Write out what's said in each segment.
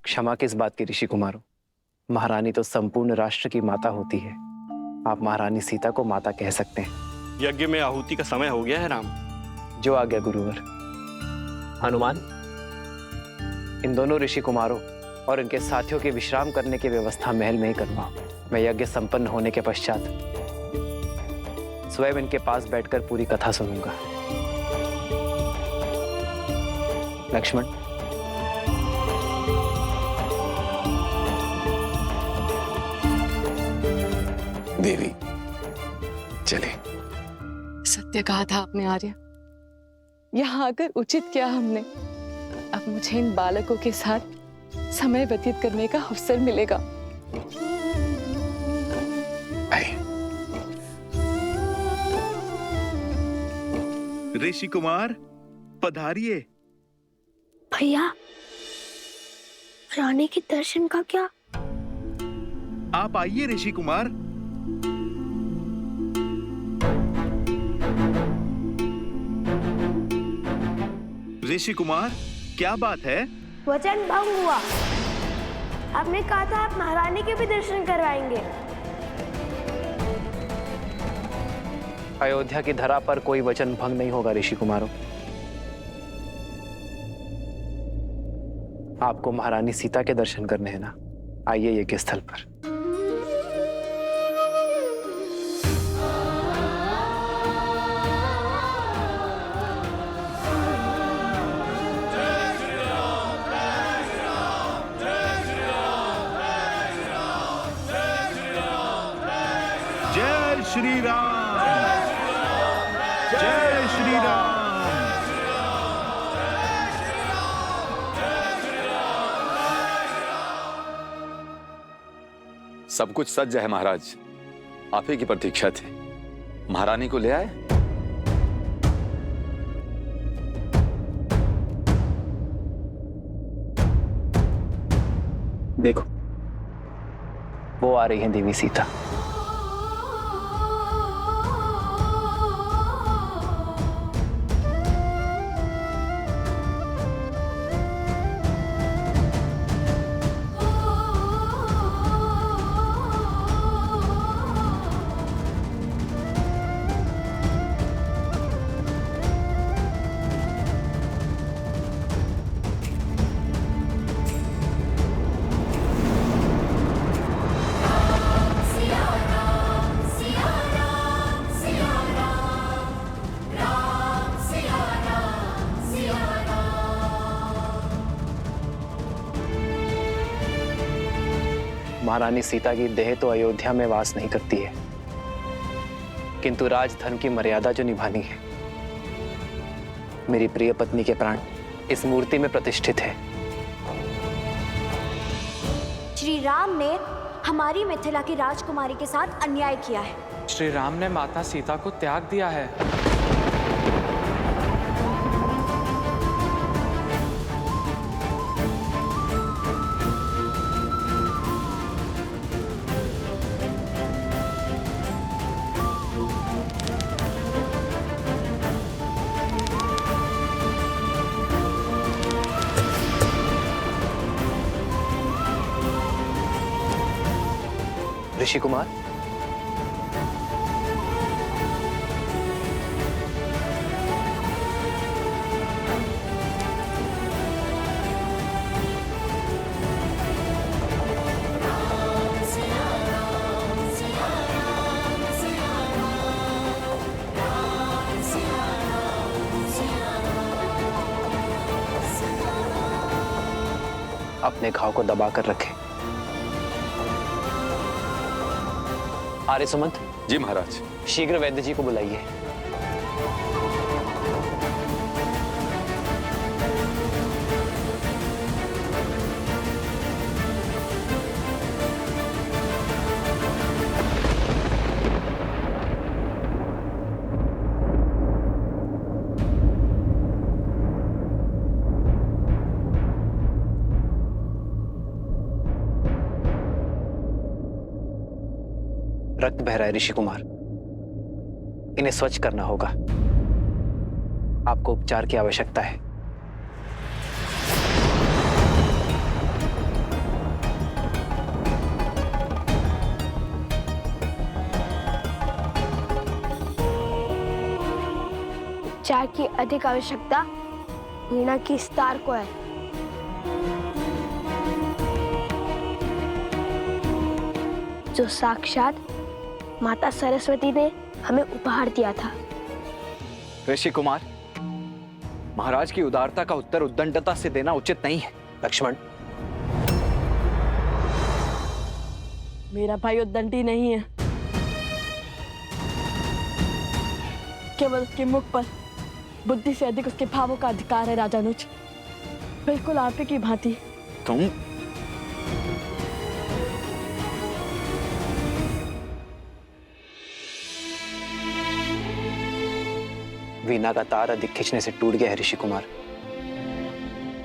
क्षमा किस बात की ऋषि कुमारों? महारानी तो संपूर्ण राष्ट्र की माता होती है। आप महारानी सीता को माता कह सकते हैं। यज्ञ में आहुति का समय हो गया है राम। जो आज्ञा गुरुवर। हनुमान, इन दोनों ऋषि कुमारों और इनके साथियों के विश्राम करने की व्यवस्था महल में ही करवाओ। मैं यज्ञ संपन्न होने के पश्चात स्वयं इनके पास बैठकर पूरी कथा सुनूंगा। लक्ष्मण, देवी चले। सत्य कहा था आपने आर्य। यहाँ आकर उचित किया हमने। अब मुझे इन बालकों के साथ समय व्यतीत करने का अवसर मिलेगा। आइए। ऋषि कुमार पधारिए। भैया, रानी के दर्शन का क्या? आप आइए ऋषि कुमार। ऋषि कुमार, क्या बात है? वचन भंग हुआ। आपने कहा था आप महारानी के भी दर्शन करवाएंगे। अयोध्या की धरा पर कोई वचन भंग नहीं होगा ऋषि कुमारों। आपको महारानी सीता के दर्शन करने हैं ना? आइए यज्ञ स्थल पर। जय श्री राम, जय श्री राम। सब कुछ सज्ज है महाराज। आप ही की प्रतीक्षा थी। महारानी को ले आए। देखो, वो आ रही है देवी सीता। महारानी सीता की देह तो अयोध्या में वास नहीं करती है, किंतु राजधर्म की मर्यादा जो निभानी है, मेरी प्रिय पत्नी के प्राण इस मूर्ति में प्रतिष्ठित है। श्री राम ने हमारी मिथिला की राजकुमारी के साथ अन्याय किया है। श्री राम ने माता सीता को त्याग दिया है। ऋषि कुमार, अपने घाव को दबाकर रखें। आर्य सुमंत, जी महाराज। शीघ्र वैद्य जी को बुलाइए। रक्त बह रहा है ऋषि कुमार, इन्हें स्वच्छ करना होगा। आपको उपचार की आवश्यकता है। प्रचार की अधिक आवश्यकता वीणा की स्टार को है। जो साक्षात माता सरस्वती ने हमें उपहार दिया था। ऋषि कुमार, महाराज की उदारता का उत्तर उद्दंडता से देना उचित नहीं है। लक्ष्मण, मेरा भाई उद्दंडी नहीं है, केवल उसके मुख पर बुद्धि से अधिक उसके भावों का अधिकार है। राजानुज, बिल्कुल आप ही की भांति। तुम वीणा का तार अधिक खींचने से टूट गया है ऋषि कुमार।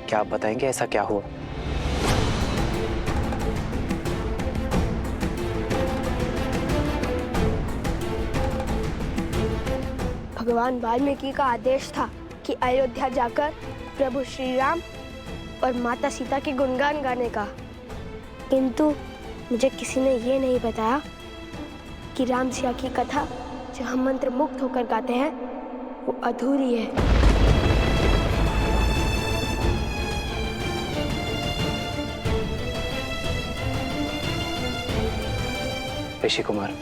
क्या आप बताएंगे ऐसा क्या हुआ? भगवान वाल्मीकि का आदेश था कि अयोध्या जाकर प्रभु श्री राम और माता सीता के गुणगान गाने का, किंतु मुझे किसी ने ये नहीं बताया कि राम सिया की कथा जो हम मंत्र मुक्त होकर गाते हैं वो अधूरी है। ऋषि कुमार,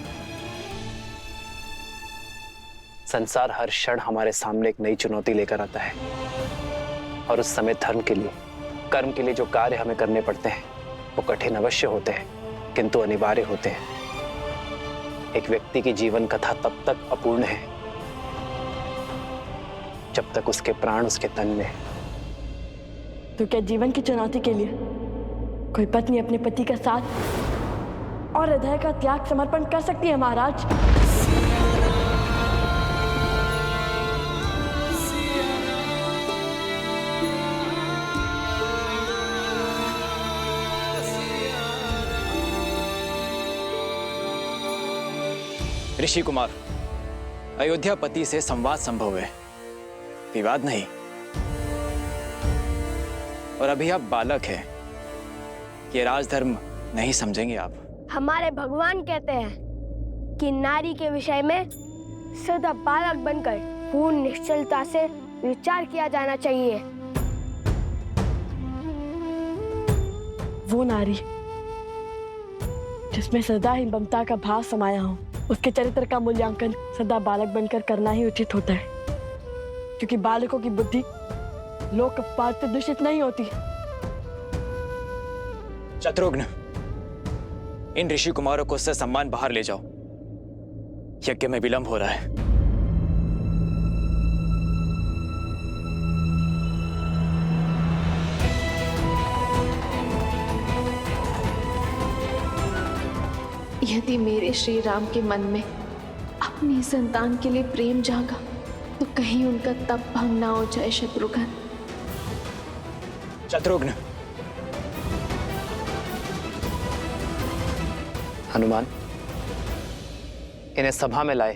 संसार हर क्षण हमारे सामने एक नई चुनौती लेकर आता है और उस समय धर्म के लिए, कर्म के लिए जो कार्य हमें करने पड़ते हैं वो कठिन अवश्य होते हैं किंतु अनिवार्य होते हैं। एक व्यक्ति की जीवन कथा तब तक अपूर्ण है जब तक उसके प्राण उसके तन में। तो क्या जीवन की चुनौती के लिए कोई पत्नी अपने पति का साथ और हृदय का त्याग समर्पण कर सकती है महाराज? ऋषि कुमार, अयोध्यापति से संवाद संभव है, विवाद नहीं। और अभी आप बालक हैं, ये राजधर्म नहीं समझेंगे आप। हमारे भगवान कहते हैं कि नारी के विषय में सदा बालक बनकर पूर्ण निश्चलता से विचार किया जाना चाहिए। वो नारी जिसमें सदा ही ममता का भाव समाया हो, उसके चरित्र का मूल्यांकन सदा बालक बनकर करना ही उचित होता है, क्योंकि बालकों की बुद्धि लोक पाठ से दूषित नहीं होती। शत्रुघ्न, इन ऋषि कुमारों को ससम्मान बाहर ले जाओ, यज्ञ में विलंब हो रहा है। यदि मेरे श्री राम के मन में अपनी संतान के लिए प्रेम जागा तो कहीं उनका तप भंग ना हो जाए। शत्रुघ्न, शत्रुघ्न, हनुमान, इन्हें सभा में लाए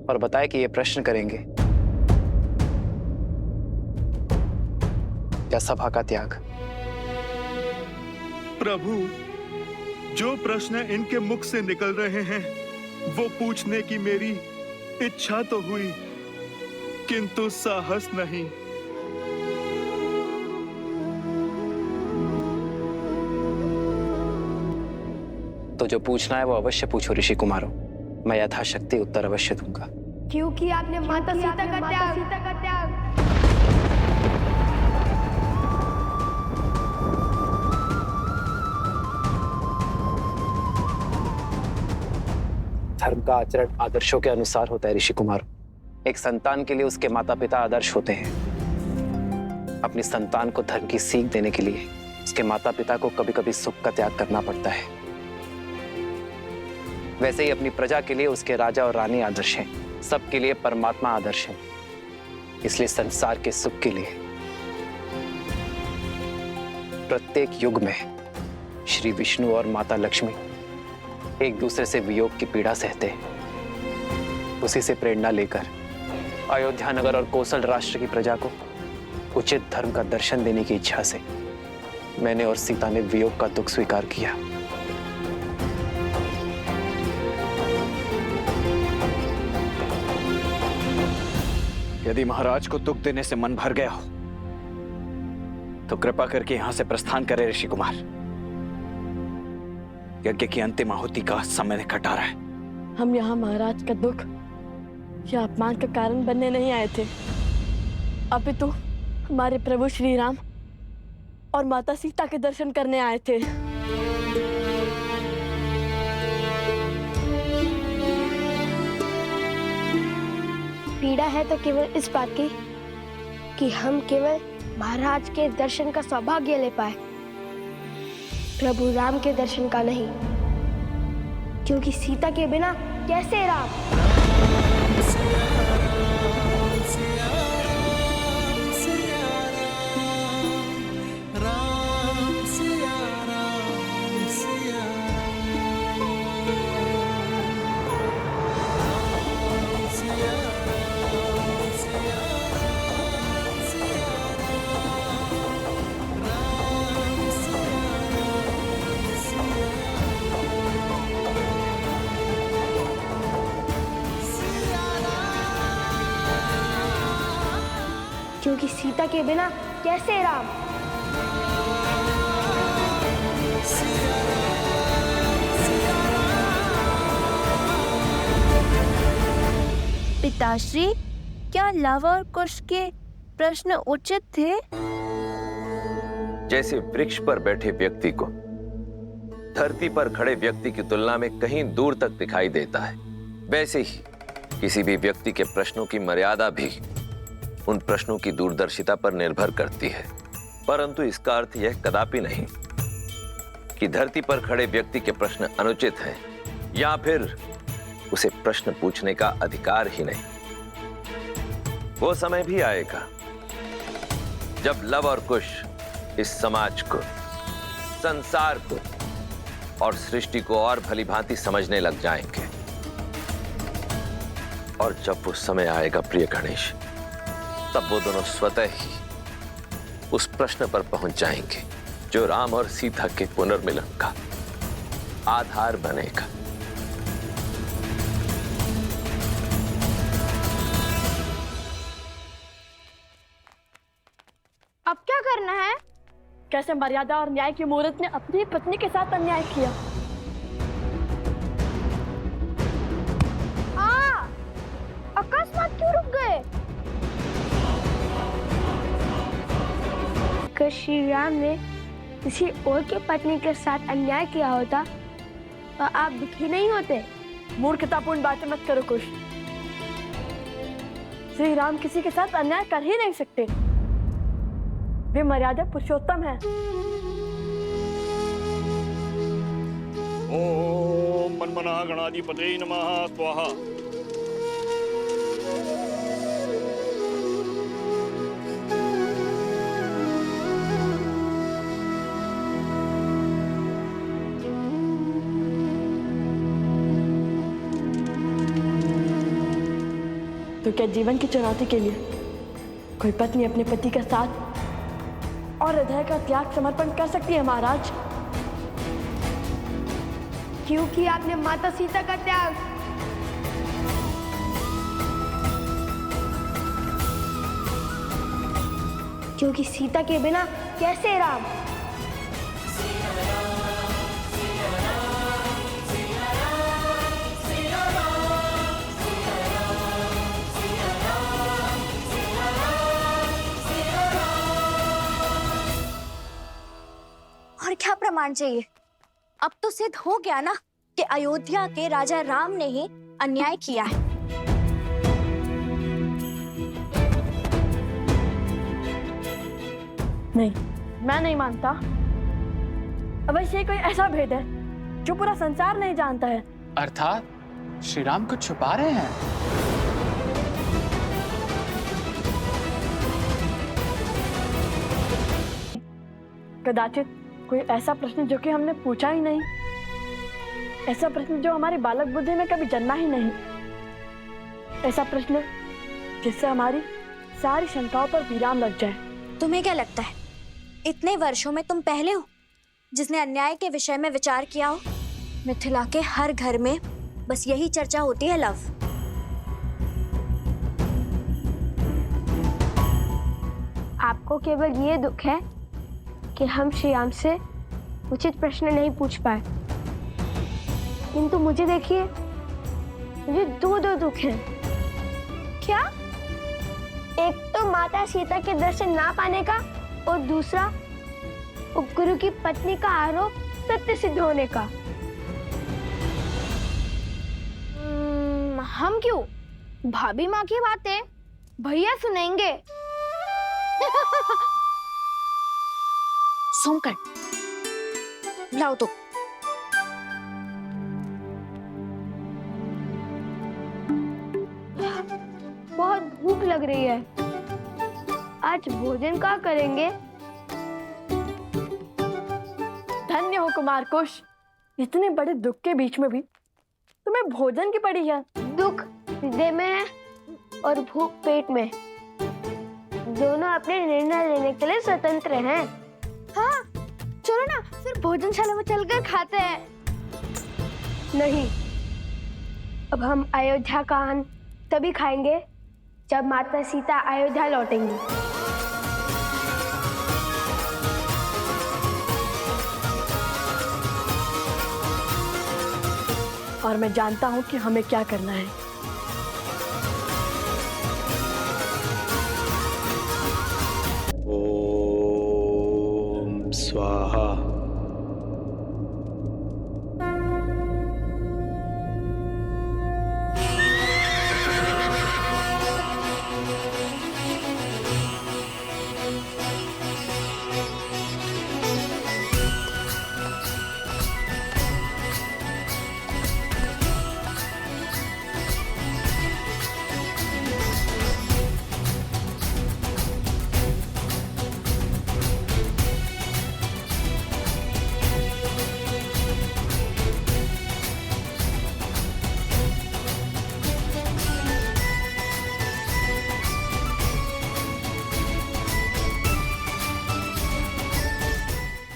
और बताए कि ये प्रश्न करेंगे। क्या सभा का त्याग? प्रभु, जो प्रश्न इनके मुख से निकल रहे हैं वो पूछने की मेरी इच्छा तो हुई किंतु साहस नहीं। तो जो पूछना है वो अवश्य पूछो ऋषि कुमारों, मैं यथाशक्ति उत्तर अवश्य दूंगा। क्योंकि आपने माता सीता का त्याग धर्म का आचरण आदर्शों के अनुसार होता है ऋषि कुमार। एक संतान के लिए उसके माता पिता आदर्श होते हैं। अपनी संतान को धर्म की सीख देने के लिए उसके माता पिता को कभी कभी सुख का त्याग करना पड़ता है। वैसे ही अपनी प्रजा के लिए उसके राजा और रानी आदर्श हैं, सबके लिए परमात्मा आदर्श है। इसलिए संसार के सुख के लिए प्रत्येक युग में श्री विष्णु और माता लक्ष्मी एक दूसरे से वियोग की पीड़ा सहते हैं। उसी से प्रेरणा लेकर अयोध्या नगर और कोसल राष्ट्र की प्रजा को उचित धर्म का दर्शन देने की इच्छा से मैंने और सीता ने वियोग का दुख स्वीकार किया। यदि महाराज को दुख देने से मन भर गया हो तो कृपा करके यहां से प्रस्थान करे ऋषि कुमार। यज्ञ की अंतिम आहुति का समय निकट आ रहा है। हम यहाँ महाराज का दुख या अपमान का कारण बनने नहीं आए थे, अपितु हमारे प्रभु श्री राम और माता सीता के दर्शन करने आए थे। पीड़ा है तो केवल इस बात की कि हम केवल महाराज के दर्शन का सौभाग्य ले पाए, प्रभु राम के दर्शन का नहीं, क्योंकि सीता के बिना कैसे राम। क्योंकि सीता के बिना कैसे राम। पिताश्री, क्या लव और कुश के प्रश्न उचित थे? जैसे वृक्ष पर बैठे व्यक्ति को धरती पर खड़े व्यक्ति की तुलना में कहीं दूर तक दिखाई देता है, वैसे ही किसी भी व्यक्ति के प्रश्नों की मर्यादा भी उन प्रश्नों की दूरदर्शिता पर निर्भर करती है। परंतु इसका अर्थ यह कदापि नहीं कि धरती पर खड़े व्यक्ति के प्रश्न अनुचित हैं या फिर उसे प्रश्न पूछने का अधिकार ही नहीं। वो समय भी आएगा जब लव और कुश इस समाज को, संसार को और सृष्टि को और भली भांति समझने लग जाएंगे। और जब वो समय आएगा प्रिय गणेश, तब वो दोनों स्वतः ही उस प्रश्न पर पहुंच जाएंगे जो राम और सीता के पुनर्मिलन का आधार बनेगा। अब क्या करना है? कैसे मर्यादा और न्याय की मूर्त ने अपनी पत्नी के साथ अन्याय किया। अकस्मात क्यों रुक गए? अगर श्री राम ने किसी और की पत्नी के साथ अन्याय किया होता तो आप दुखी नहीं होते। मूर्खतापूर्ण बातें मत करो कुश। श्री राम किसी के साथ अन्याय कर ही नहीं सकते। वे मर्यादा पुरुषोत्तम है। ओम मनमना गणाधिपते नमः स्वाहा। तो क्या जीवन की चुनौती के लिए कोई पत्नी अपने पति के साथ और हृदय का त्याग समर्पण कर सकती है महाराज? क्योंकि आपने माता सीता का त्याग क्योंकि सीता के बिना कैसे राम। और क्या प्रमाण चाहिए? अब तो सिद्ध हो गया ना कि अयोध्या के राजा राम ने ही अन्याय किया है। नहीं, मैं नहीं मानता। अवश्य ये कोई ऐसा भेद है जो पूरा संसार नहीं जानता है। अर्थात श्री राम कुछ छुपा रहे हैं। कदाचित कोई ऐसा प्रश्न जो कि हमने पूछा ही नहीं, ऐसा प्रश्न जो हमारी बालक बुद्धि में कभी जन्मा ही नहीं, ऐसा प्रश्न जिससे हमारी सारी शंकाओं पर विराम लग जाए। तुम्हें क्या लगता है इतने वर्षों में तुम पहले हो जिसने अन्याय के विषय में विचार किया हो? मिथिला के हर घर में बस यही चर्चा होती है लव। आपको केवल ये दुख है कि हम श्री राम से उचित प्रश्न नहीं पूछ पाए, किंतु मुझे देखिए, मुझे दो दुख हैं। क्या? एक तो माता सीता के दर्शन ना पाने का, और दूसरा उपगुरु की पत्नी का आरोप सत्य सिद्ध होने का। हम क्यों? भाभी माँ की बातें भैया सुनेंगे। सोमकर, लाओ तो। बहुत भूख लग रही है, आज भोजन क्या करेंगे? धन्य हो कुमार कुश, इतने बड़े दुख के बीच में भी तुम्हें भोजन की पड़ी है। दुख हृदय में है और भूख पेट में। दोनों अपने निर्णय लेने के लिए स्वतंत्र हैं। हाँ, चलो ना फिर भोजनशाला में चलकर खाते हैं। नहीं, अब हम अयोध्या का अन्न तभी खाएंगे जब माता सीता अयोध्या लौटेंगी। और मैं जानता हूँ कि हमें क्या करना है। ओम स्वाहा।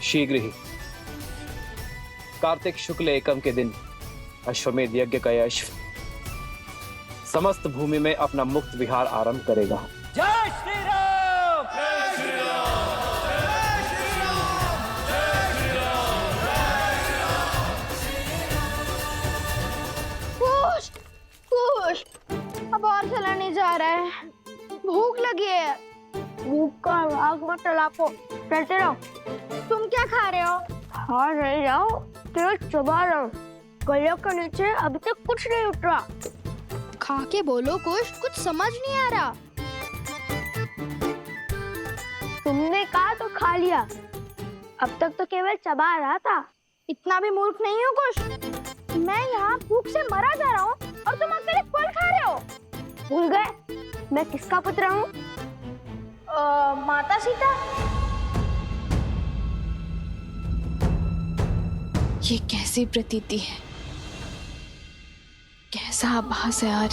शीघ्र ही कार्तिक शुक्ल एकम के दिन अश्वमेध यज्ञ का यश समस्त भूमि में अपना मुक्त विहार आरंभ करेगा। जय श्री राम। कुश, कुश, अब और चला नहीं जा रहा है, भूख लगी है। भूख का आग मत चलाओ, चलते रहो। तुम क्या खा रहे हो? खा नहीं जाओ, केवल चबा रहा हूँ। गले के नीचे अभी तक कुछ नहीं उतरा। खा के बोलो कुछ समझ नहीं आ रहा। तुमने कहा तो खा लिया, अब तक तो केवल चबा रहा था। इतना भी मूर्ख नहीं हूँ कुछ। मैं यहाँ भूख से मरा जा रहा हूँ और तुम अकेले फल खा रहे हो। भूल गए मैं किसका पुत्र हूँ? माता सीता। ये कैसी प्रतीति है, कैसा आभास है यार।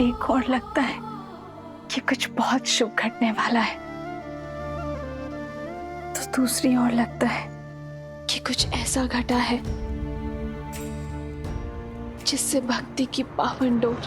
एक और लगता है कि कुछ बहुत शुभ घटने वाला है, तो दूसरी ओर लगता है कि कुछ ऐसा घटा है जिससे भक्ति की पावन डोर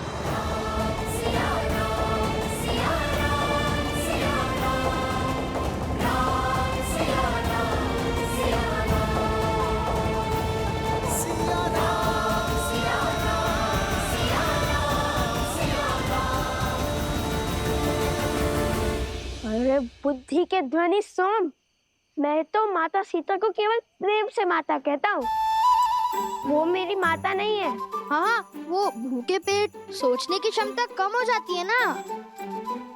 बुद्धि के ध्वनि सोम, मैं तो माता सीता को केवल प्रेम से माता कहता हूँ। वो मेरी माता नहीं है। हाँ, वो भूखे पेट सोचने की क्षमता कम हो जाती है ना।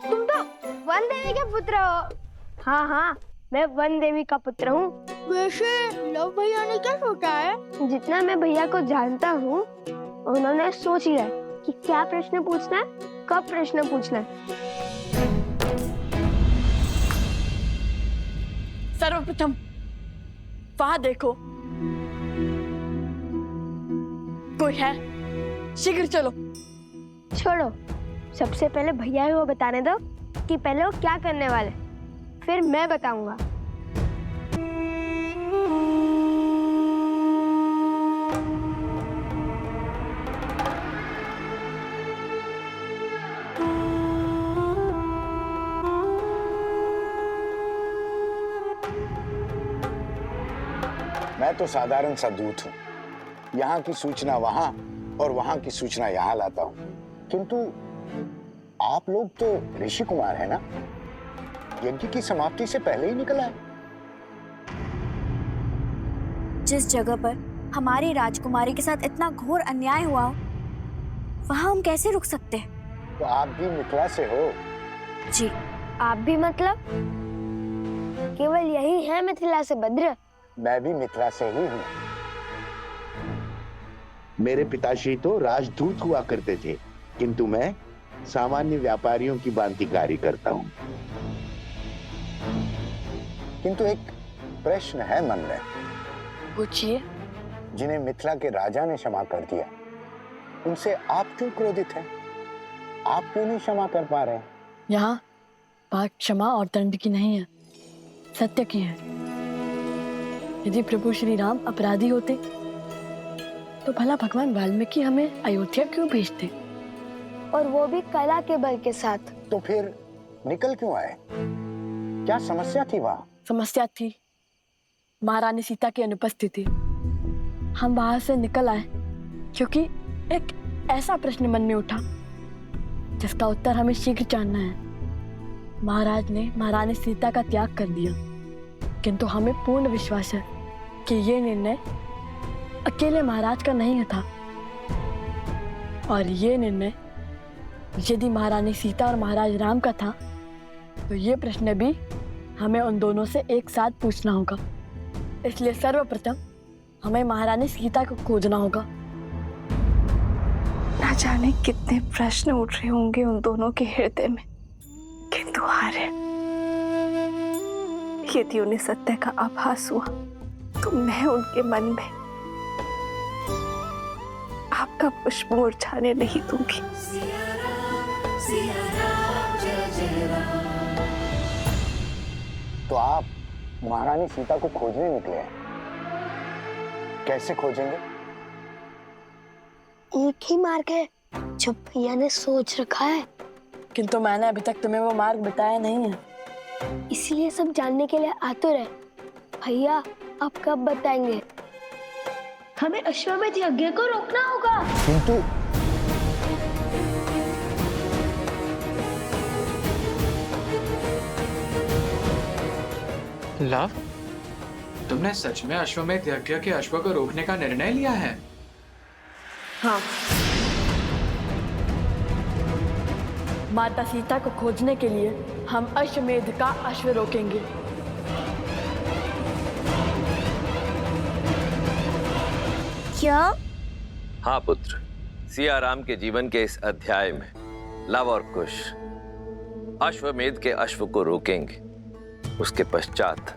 तुम तो वन देवी के पुत्र हो। हाँ हाँ, मैं वन देवी का पुत्र हूँ। वैसे लव भैया ने क्या सोचा है? जितना मैं भैया को जानता हूँ, उन्होंने सोच लिया कि क्या प्रश्न पूछना है, कब प्रश्न पूछना है। सर्वप्रथम वहां देखो, कोई है? शीघ्र चलो। छोड़ो, सबसे पहले भैया को बताने दो कि पहले वो क्या करने वाले, फिर मैं बताऊंगा। मैं तो साधारण सा दूत हूँ। यहाँ की सूचना वहां और वहां की सूचना यहाँ लाता हूँ। किंतु आप लोग तो ऋषि कुमार है ना? यज्ञ की समाप्ति से पहले ही निकल आए। जिस जगह पर हमारी राजकुमारी के साथ इतना घोर अन्याय हुआ हो, वहां हम कैसे रुक सकते हैं? तो आप भी मिथिला से हो? जी। आप भी मतलब? केवल यही है मिथिला से भद्र? मैं भी मिथिला से ही हूँ। मेरे पिताश्री तो राजदूत हुआ करते थे, किंतु मैं सामान्य व्यापारियों की भांति कार्य करता हूँ। किंतु एक प्रश्न है मन में। पूछिए। जिन्हें मिथिला के राजा ने क्षमा कर दिया, उनसे आप क्यों क्रोधित हैं? आप क्यों नहीं क्षमा कर पा रहे? यहाँ बात क्षमा और दंड की नहीं है, सत्य की है। यदि प्रभु श्री राम अपराधी होते तो भला भगवान वाल्मीकि हमें अयोध्या क्यों भेजते? और वो भी कला के बल के साथ। तो फिर निकल क्यों आए? क्या समस्या थी वहां? समस्या थी महारानी सीता की अनुपस्थिति। हम वहां से निकल आए क्योंकि एक ऐसा प्रश्न मन में उठा जिसका उत्तर हमें शीघ्र जानना है। महाराज ने महारानी सीता का त्याग कर दिया, किंतु हमें पूर्ण विश्वास है कि ये निर्णय अकेले महाराज का नहीं था, और ये निर्णय यदि महारानी सीता और महाराज राम का था तो ये प्रश्न भी हमें उन दोनों से एक साथ पूछना होगा। इसलिए सर्वप्रथम हमें महारानी सीता को खोजना होगा। ना जाने कितने प्रश्न उठ रहे होंगे उन दोनों के हृदय में, किंतु आर्य, यदि उन्हें सत्य का आभास हुआ तो मैं उनके मन में आपका पुष्प मुरझाने नहीं दूंगी। तो आप महारानी सीता को खोजने निकले हैं। कैसे खोजेंगे? एक ही मार्ग है जो भैया ने सोच रखा है, किंतु मैंने अभी तक तुम्हें वो मार्ग बताया नहीं है। इसलिए सब जानने के लिए आतुर है। भैया आप कब बताएंगे? हमें अश्वमेध यज्ञ को रोकना होगा। किंतु लव, तुमने सच में अश्वमेध यज्ञ के अश्व को रोकने का निर्णय लिया है? हाँ। माता सीता को खोजने के लिए हम अश्वमेध का अश्व रोकेंगे। क्या? हाँ पुत्र, सिया राम के जीवन के इस अध्याय में लव और कुश अश्वमेध के अश्व को रोकेंगे। उसके पश्चात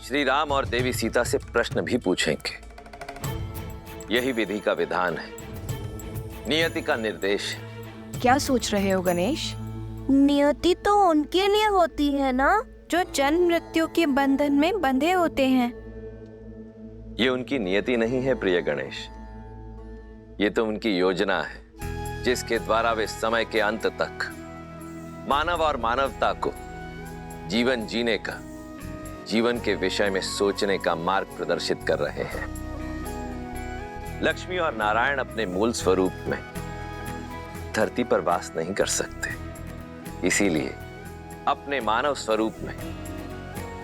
श्री राम और देवी सीता से प्रश्न भी पूछेंगे। यही विधि का विधान है, नियति का निर्देश है। क्या सोच रहे हो गणेश? नियति तो उनके लिए होती है ना जो जन्म मृत्यु के बंधन में बंधे होते हैं। ये उनकी नियति नहीं है प्रिय गणेश, ये तो उनकी योजना है, जिसके द्वारा वे समय के अंत तक मानव और मानवता को जीवन जीने का, जीवन के विषय में सोचने का मार्ग प्रदर्शित कर रहे हैं। लक्ष्मी और नारायण अपने मूल स्वरूप में धरती पर वास नहीं कर सकते, इसीलिए अपने मानव स्वरूप में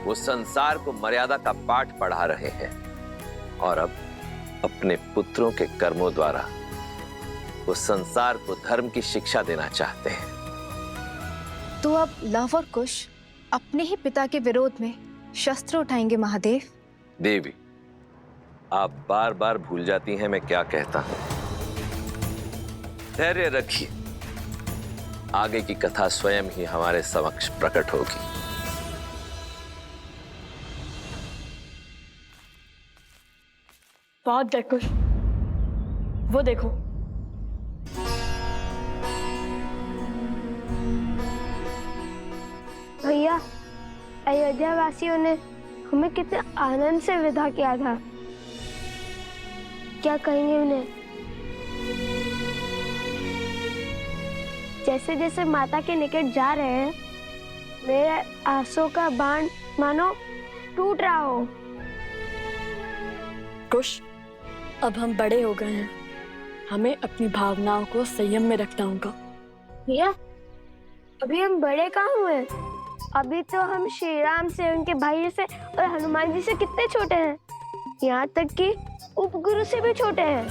वो संसार को मर्यादा का पाठ पढ़ा रहे हैं, और अब अपने पुत्रों के कर्मों द्वारा वो संसार को धर्म की शिक्षा देना चाहते हैं। तो अब लव और कुश अपने ही पिता के विरोध में शस्त्र उठाएंगे महादेव? देवी, आप बार बार भूल जाती हैं मैं क्या कहता हूं। धैर्य रखिए, आगे की कथा स्वयं ही हमारे समक्ष प्रकट होगी। बहुत देखो, वो देखो। भैया, अयोध्या वासियों ने हमें कितने आनंद से विदा किया था। क्या कहेंगे उन्हें? जैसे जैसे माता के निकट जा रहे हैं, मेरे आंसू का बाण मानो टूट रहा हो। कुश, अब हम बड़े हो गए हैं, हमें अपनी भावनाओं को संयम में रखना होगा। भैया, अभी हम बड़े कहाँ हुए? अभी तो हम श्री राम से, उनके भाई से और हनुमान जी से कितने छोटे हैं। यहाँ तक कि उपगुरु से भी छोटे हैं।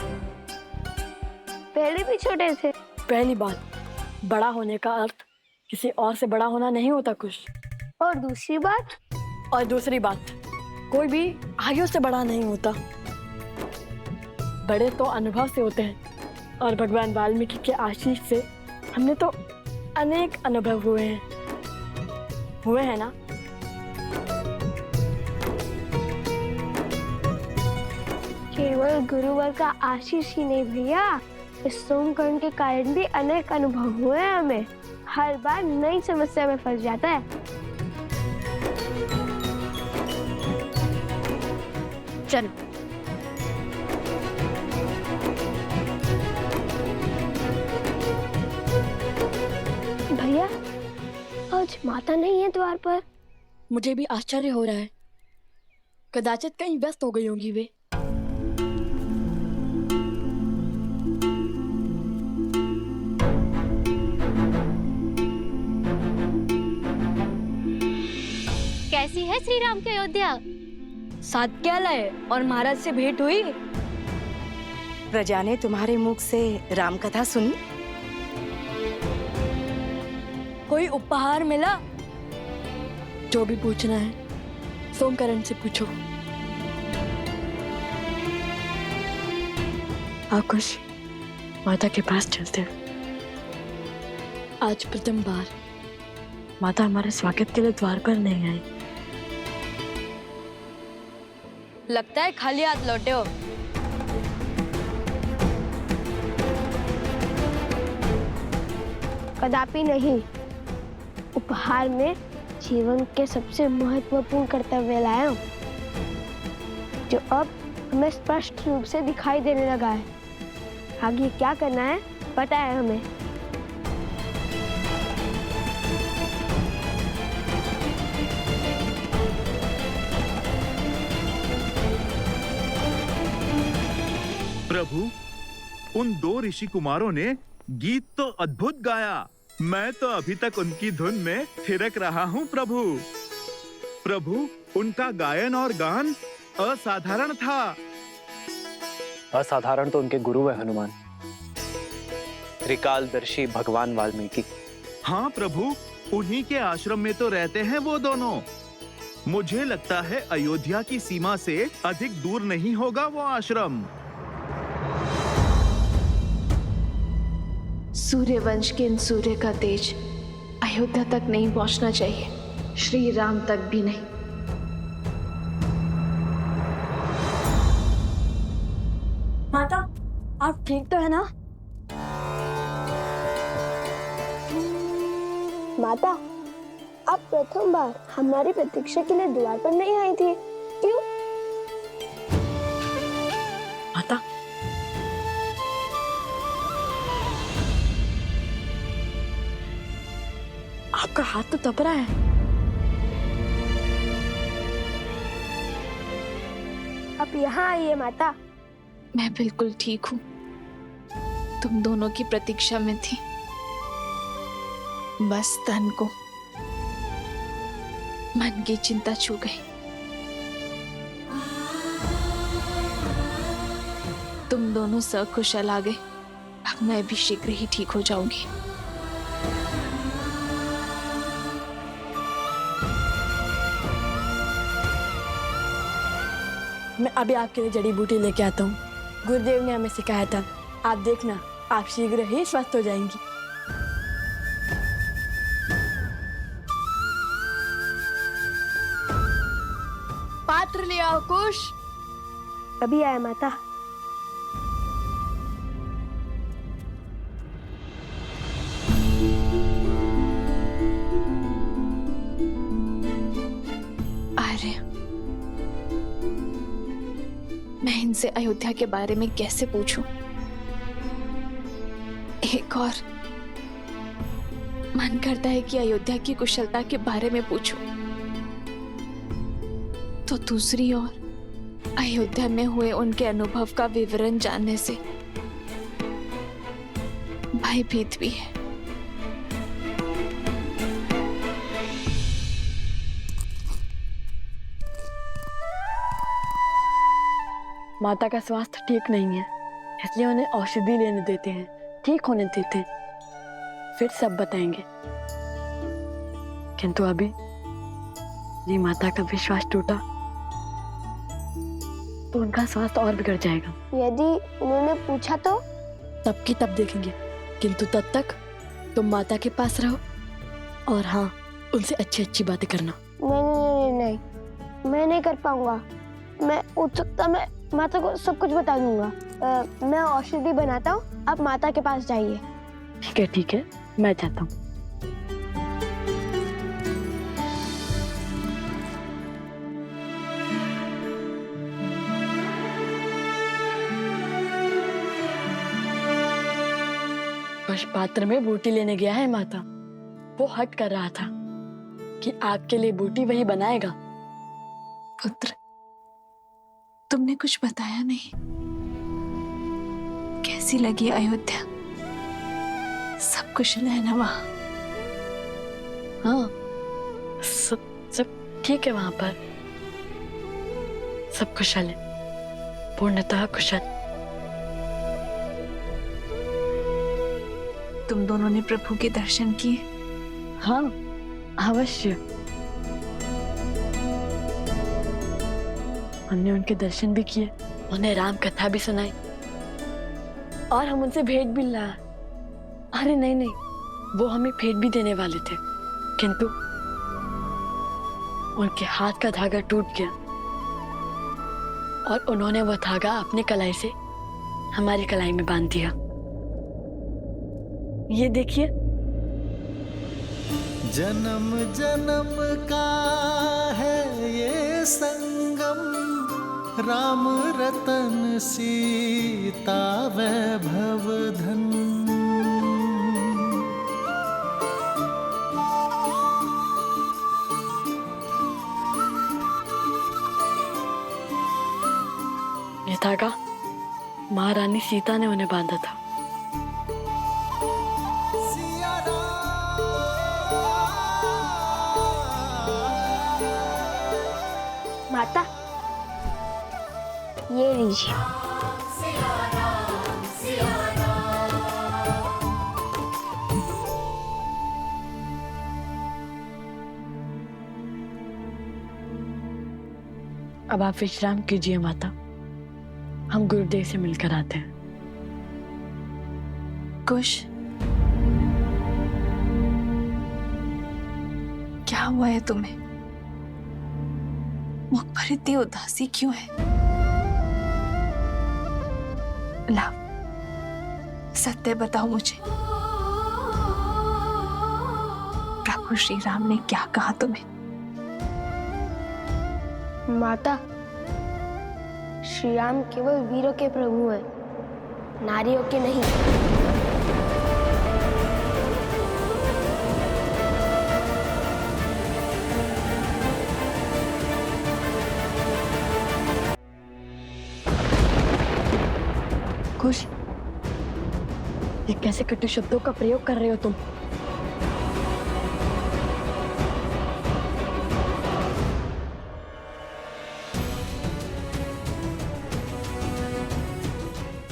पहले भी छोटे थे। पहली बात, बड़ा होने का अर्थ किसी और से बड़ा होना नहीं होता कुश। और दूसरी बात, कोई भी आयु से बड़ा नहीं होता। बड़े तो अनुभव से होते हैं, और भगवान वाल्मीकि के आशीष से हमने तो अनेक अनुभव हुए हैं ना। केवल गुरुवर का आशीष ही नहीं भैया, इस सोमकर्ण के कारण भी अनेक अनुभव हुए हैं हमें। हर बार नई समस्या में फंस जाता है। चलो, भैया, आज माता नहीं है द्वार पर। मुझे भी आश्चर्य हो रहा है, कदाचित कहीं व्यस्त हो गई होंगी वे। कैसी है श्री राम की अयोध्या? साथ क्या लाए और महाराज से भेंट हुई? प्रजा ने तुम्हारे मुख से राम कथा सुनी? कोई उपहार मिला? जो भी पूछना है सोमकर्ण से पूछो। आकुश, माता के पास चलते हैं। आज प्रथम बार माता हमारे स्वागत के लिए द्वार पर नहीं आई। लगता है खाली हाथ लौटे हो। कदापि नहीं। उपहार में जीवन के सबसे महत्वपूर्ण कर्तव्य लाया हूँ, जो अब हमें स्पष्ट रूप से दिखाई देने लगा है। आगे क्या करना है पता है हमें। प्रभु, उन 2 ऋषि कुमारों ने गीत तो अद्भुत गाया। मैं तो अभी तक उनकी धुन में थिरक रहा हूँ प्रभु। प्रभु, उनका गायन और गान असाधारण था। असाधारण तो उनके गुरु है हनुमान, त्रिकालदर्शी भगवान वाल्मीकि। हाँ प्रभु, उन्हीं के आश्रम में तो रहते हैं वो दोनों। मुझे लगता है अयोध्या की सीमा से अधिक दूर नहीं होगा वो आश्रम। सूर्यवंश के इन सूर्य का तेज अयोध्या तक नहीं पहुंचना चाहिए, श्री राम तक भी नहीं। माता, आप ठीक तो है ना? माता, आप प्रथम बार हमारी प्रतीक्षा के लिए द्वार पर नहीं आई थी, क्यों? माता, आपका हाथ तो तप रहा है। आप यहाँ आइए माता। मैं बिल्कुल ठीक हूँ, तुम दोनों की प्रतीक्षा में थी। बस तन को मन की चिंता छू गई। तुम दोनों सकुशल आ गए, अब मैं भी शीघ्र ही ठीक हो जाऊंगी। मैं अभी आपके लिए जड़ी बूटी लेके आता हूँ। गुरुदेव ने हमें सिखाया था, आप देखना, आप शीघ्र ही स्वस्थ हो जाएंगी। पात्र ले आओ कुश। अभी आया माता। आर्य, मैं इनसे अयोध्या के बारे में कैसे पूछूं? एक और मन करता है कि अयोध्या की कुशलता के बारे में पूछूं, तो दूसरी ओर अयोध्या में हुए उनके अनुभव का विवरण जानने से भयभीत भी है। माता का स्वास्थ्य ठीक नहीं है, इसलिए उन्हें औषधि लेने देते हैं, ठीक होने देते हैं, फिर सब बताएंगे। किंतु अभी ये माता का विश्वास टूटा तो उनका स्वास्थ्य और बिगड़ जाएगा। यदि उन्होंने पूछा तो? तब की तब देखेंगे, किंतु तब तक तुम माता के पास रहो और हाँ, उनसे अच्छी अच्छी बातें करना। नहीं, मैं नहीं कर पाऊंगा। मैं उत्सुकता में माता को सब कुछ बता दूंगा। मैं औषधि बनाता हूँ, आप माता के पास जाइए। ठीक है, मैं जाता हूँ। कुछ पात्र में बूटी लेने गया है माता। वो हट कर रहा था कि आपके लिए बूटी वही बनाएगा। पुत्र, तुमने कुछ बताया नहीं। कैसी लगी अयोध्या? सब कुशल है ना वहां? हाँ, सब ठीक है वहां पर। सब कुशल है, पूर्णतः कुशल। तुम दोनों ने प्रभु के दर्शन किए? हाँ, अवश्य। हमने उनके दर्शन भी किए, उन्हें राम कथा भी सुनाई और हम उनसे भेंट भी लाए। अरे नहीं, वो हमें भेंट भी देने वाले थे, किंतु उनके हाथ का धागा टूट गया और उन्होंने वो धागा अपनी कलाई से हमारी कलाई में बांध दिया। ये देखिए। जन्म जन्म का है ये संगम, राम रतन सीता वैभव धन। ये धागा महारानी सीता ने उन्हें बांधा था। माता, ये लीजिए। अब आप विश्राम कीजिए माता, हम गुरुदेव से मिलकर आते हैं। कुश, क्या हुआ है तुम्हें? मुख पर इतनी उदासी क्यों है? लाव, सत्य बताओ मुझे, प्रभु श्री राम ने क्या कहा तुम्हें? माता, श्री राम केवल वीरों के प्रभु हैं, नारियों के नहीं। खुश, ये कैसे कटु शब्दों का प्रयोग कर रहे हो तुम?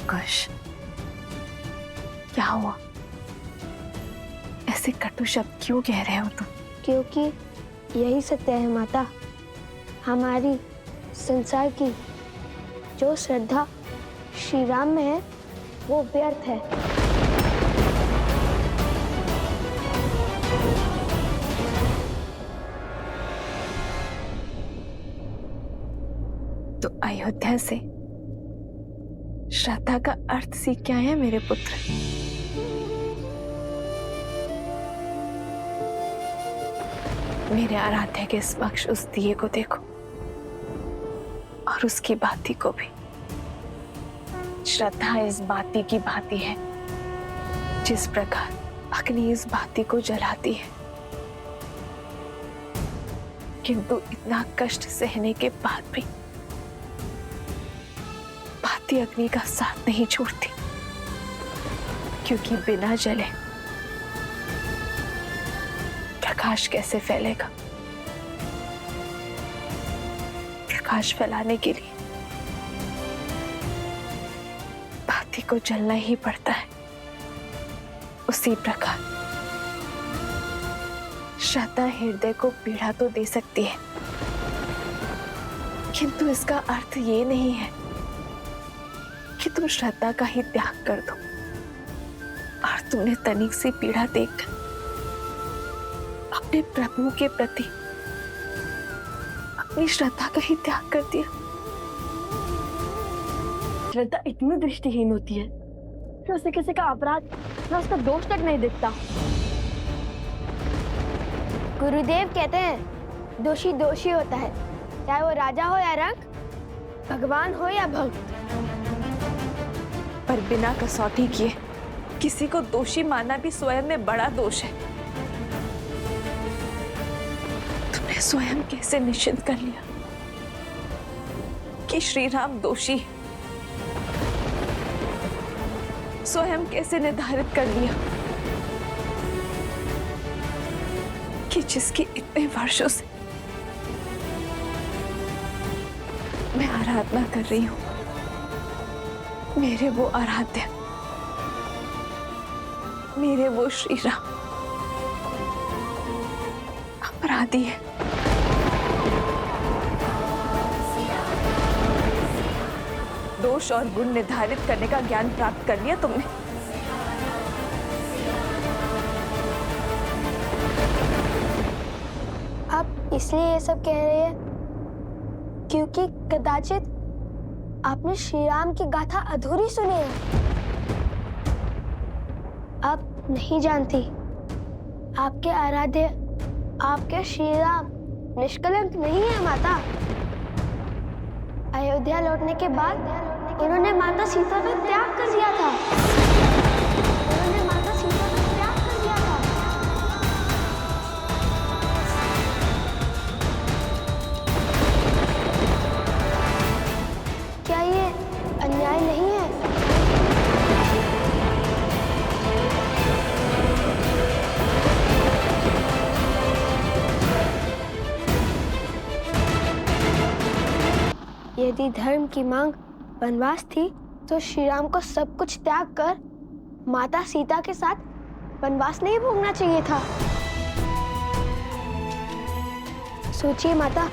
कुश, क्या हुआ? ऐसे कटु शब्द क्यों कह रहे हो तुम? क्योंकि यही सत्य है माता। हमारी संसार की जो श्रद्धा श्री राम में है वो व्यर्थ है। तो अयोध्या से श्रद्धा का अर्थ सीख के आए हैं मेरे पुत्र। मेरे आराध्य के समक्ष उस दिए को देखो और उसकी बाती को भी। श्रद्धा इस बाती की भांति है, जिस प्रकार अग्नि इस बाती को जलाती है। किंतु इतना कष्ट सहने के बाद भी जलती अग्नि का साथ नहीं छोड़ती, क्योंकि बिना जले प्रकाश कैसे फैलेगा। प्रकाश फैलाने के लिए बाती को जलना ही पड़ता है। उसी प्रकार श्रद्धा हृदय को पीड़ा तो दे सकती है, किंतु इसका अर्थ ये नहीं है कि तुम श्रद्धा का ही त्याग कर दो और तुमने तनिक सी पीड़ा देखकर अपने प्रभु के प्रति अपनी श्रद्धा का ही त्याग कर दिया। श्रद्धा इतनी दृष्टिहीन होती है कि उसे किसी का अपराध या उसका दोष तक नहीं दिखता। गुरुदेव कहते हैं दोषी दोषी होता है, चाहे वो राजा हो या रंक, भगवान हो या भक्त। पर बिना कसौटी किए किसी को दोषी मानना भी स्वयं में बड़ा दोष है। तुमने स्वयं कैसे निश्चित कर लिया कि श्री राम दोषी है? स्वयं कैसे निर्धारित कर लिया कि जिसकी इतने वर्षों से मैं आराधना कर रही हूं, मेरे वो आराध्य, मेरे वो श्री राम अपराधी है। दोष और गुण निर्धारित करने का ज्ञान प्राप्त कर लिया तुमने। आप इसलिए ये सब कह रहे हैं क्योंकि कदाचित आपने श्री राम की गाथा अधूरी सुनी है। आप नहीं जानती, आपके आराध्य, आपके श्री राम निष्कलंक नहीं है माता। अयोध्या लौटने के बाद उन्होंने माता सीता का त्याग कर दिया था। उन्होंने माता सीता का त्याग कर दिया था। क्या ये अन्याय नहीं है? यदि धर्म की मांग वनवास थी तो श्री राम को सब कुछ त्याग कर माता सीता के साथ वनवास नहीं भोगना चाहिए था। सोचिए माता,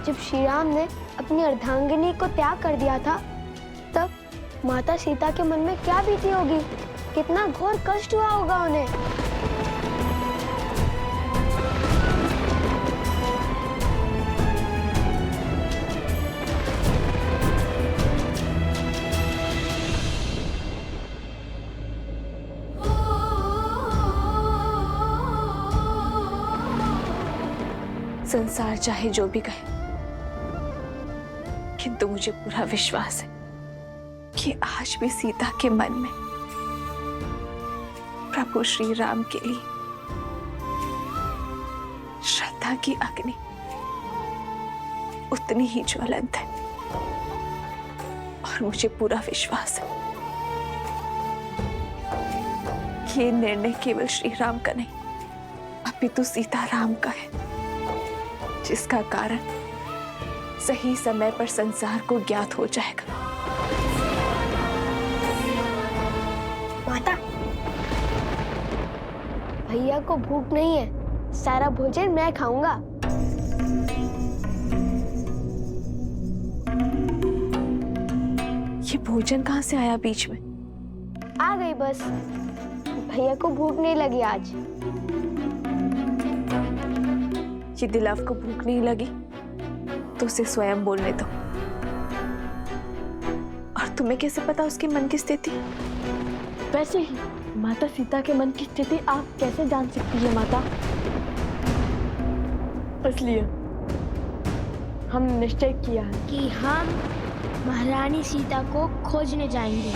जब श्री राम ने अपनी अर्धांगिनी को त्याग कर दिया था तब माता सीता के मन में क्या बीती होगी, कितना घोर कष्ट हुआ होगा उन्हें। संसार चाहे जो भी कहे, किंतु मुझे पूरा विश्वास है कि आज भी सीता के मन में प्रभु श्री राम के लिए श्रद्धा की अग्नि उतनी ही ज्वलंत है। और मुझे पूरा विश्वास है कि ये निर्णय केवल श्री राम का नहीं, अपितु सीता राम का है, जिसका कारण सही समय पर संसार को ज्ञात हो जाएगा। माता, भैया को भूख नहीं है, सारा भोजन मैं खाऊंगा। ये भोजन कहाँ से आया बीच में? आ गई बस, भैया को भूख नहीं लगी आज। ये दिलाव को भूख नहीं लगी तो उसे स्वयं बोलने दो। और तुम्हें कैसे पता उसके मन की स्थिति? वैसे ही माता सीता के मन की स्थिति आप कैसे जान सकती है माता? इसलिए हमने निश्चय किया है कि हम महारानी सीता को खोजने जाएंगे।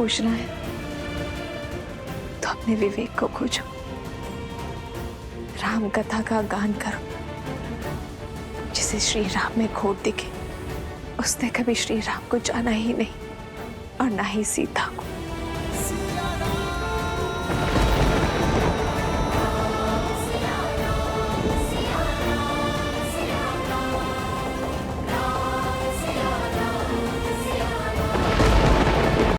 खोजना है तो अपने विवेक को खोजो, राम कथा का गान करो। जिसे श्री राम में खोट दिखे उसने कभी श्री राम को जाना ही नहीं और ना ही सीता को।